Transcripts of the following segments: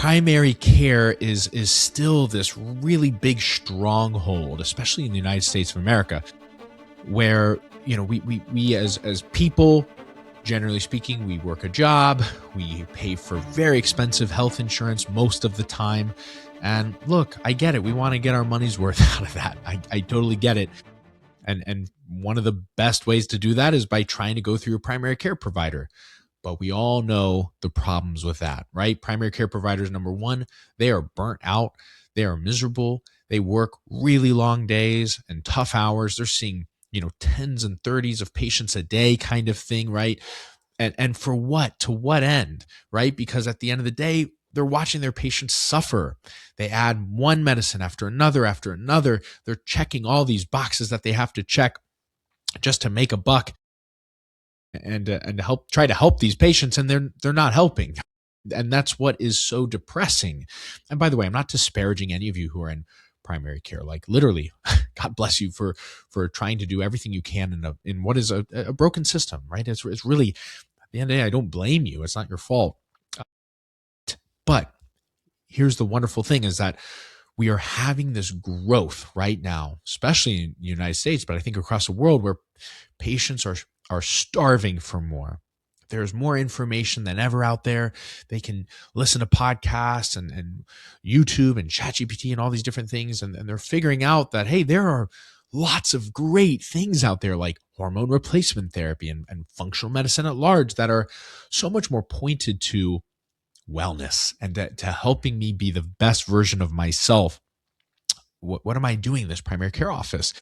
primary care is still this really big stronghold, especially in the United States of America, where we as people, generally speaking, we work a job, we pay for very expensive health insurance most of the time. And look, I get it. We want to get our money's worth out of that. I totally get it. And one of the best ways to do that is by trying to go through a primary care provider. But we all know the problems with that, right? Primary care providers, number one, they are burnt out. They are miserable. They work really long days and tough hours. They're seeing, tens and 30s of patients a day kind of thing, right? And for what? To what end, right? Because at the end of the day, they're watching their patients suffer. They add one medicine after another after another. They're checking all these boxes that they have to check just to make a buck and try to help these patients, and they're not helping. And that's what is so depressing. And by the way, I'm not disparaging any of you who are in primary care. Like literally, God bless you for trying to do everything you can in what is a broken system, right? It's really, at the end of the day, I don't blame you. It's not your fault. But here's the wonderful thing is that we are having this growth right now, especially in the United States, but I think across the world, where patients are starving for more. There's more information than ever out there. They can listen to podcasts and YouTube and ChatGPT and all these different things. And they're figuring out that, hey, there are lots of great things out there like hormone replacement therapy and functional medicine at large that are so much more pointed to wellness and to helping me be the best version of myself. What am I doing in this primary care office?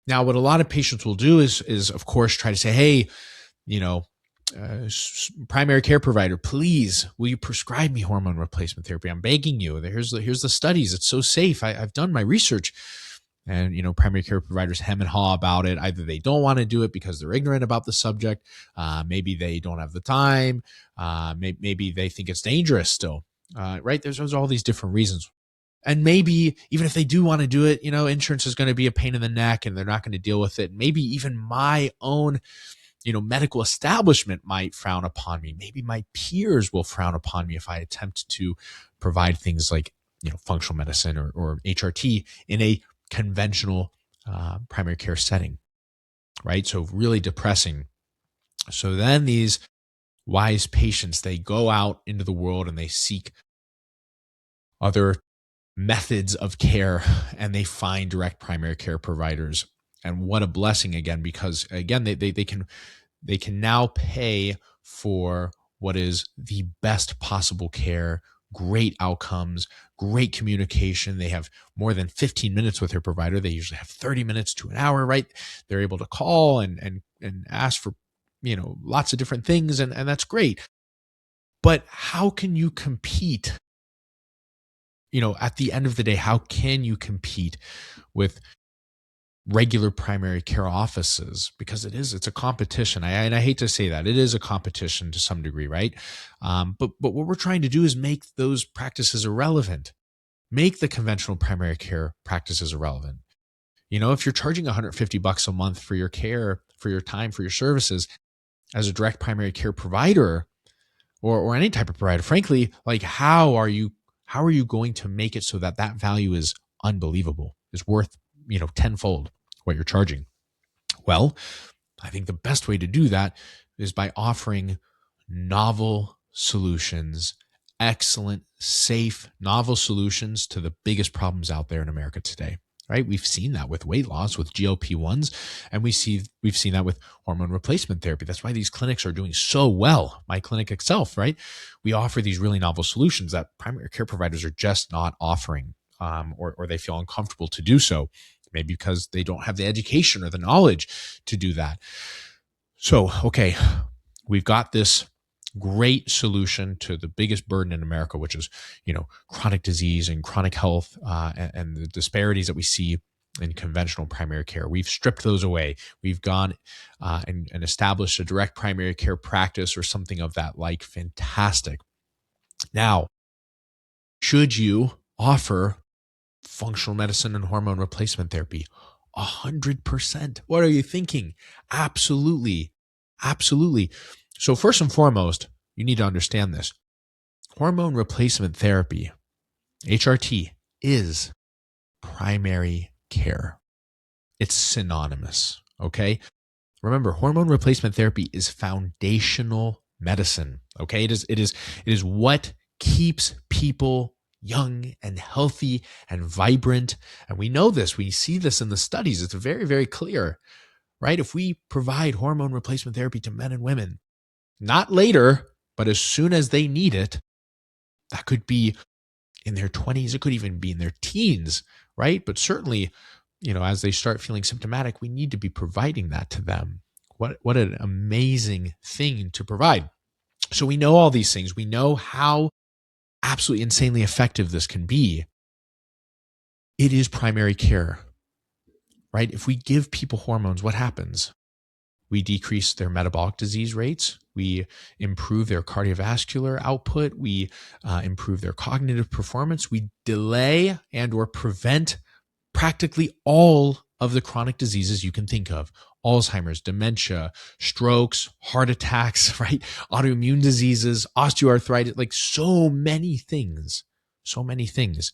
Now, what a lot of patients will do is of course, try to say, hey, primary care provider, please, will you prescribe me hormone replacement therapy? I'm begging you. Here's the studies. It's so safe. I've done my research. And, primary care providers hem and haw about it. Either they don't want to do it because they're ignorant about the subject. Maybe they don't have the time. Maybe they think it's dangerous still, right? There's all these different reasons. And maybe even if they do want to do it, insurance is going to be a pain in the neck and they're not going to deal with it. Maybe even my own, medical establishment might frown upon me. Maybe my peers will frown upon me if I attempt to provide things like, functional medicine or HRT in a conventional primary care setting, right? So really depressing. So then these wise patients, they go out into the world and they seek other methods of care and they find direct primary care providers. And what a blessing again, because again, they can now pay for what is the best possible care, great outcomes, great communication. They have more than 15 minutes with their provider. They usually have 30 minutes to an hour, right? They're able to call and ask for, lots of different things. And that's great. But how can you compete? At the end of the day, how can you compete with regular primary care offices? Because it's a competition. And I hate to say that. It is a competition to some degree, right? But what we're trying to do is make those practices irrelevant. Make the conventional primary care practices irrelevant. If you're charging $150 a month for your care, for your time, for your services as a direct primary care provider or any type of provider, frankly, like how are you going to make it so that value is unbelievable, is worth, tenfold what you're charging? Well, I think the best way to do that is by offering novel solutions, excellent, safe, novel solutions to the biggest problems out there in America today, right? We've seen that with weight loss, with GLP-1s, and we've seen that with hormone replacement therapy. That's why these clinics are doing so well. My clinic itself, right? We offer these really novel solutions that primary care providers are just not offering, or they feel uncomfortable to do so, maybe because they don't have the education or the knowledge to do that. So, okay, we've got this great solution to the biggest burden in America, which is, chronic disease and chronic health, and the disparities that we see in conventional primary care. We've stripped those away. We've gone and established a direct primary care practice or something of that like. Fantastic. Now, should you offer functional medicine and hormone replacement therapy? 100%. What are you thinking? Absolutely. Absolutely. So first and foremost, you need to understand this. Hormone replacement therapy, HRT, is primary care. It's synonymous, okay? Remember, hormone replacement therapy is foundational medicine, okay? It is what keeps people young and healthy and vibrant. And we know this. We see this in the studies. It's very, very clear, right? If we provide hormone replacement therapy to men and women, not later, but as soon as they need it, that could be in their 20s, it could even be in their teens, right? But certainly, as they start feeling symptomatic, we need to be providing that to them. What an amazing thing to provide. So we know all these things. We know how absolutely insanely effective this can be. It is primary care, right? If we give people hormones, what happens? We decrease their metabolic disease rates. We improve their cardiovascular output. We improve their cognitive performance. We delay and or prevent practically all of the chronic diseases you can think of. Alzheimer's, dementia, strokes, heart attacks, right? Autoimmune diseases, osteoarthritis, like so many things. So many things.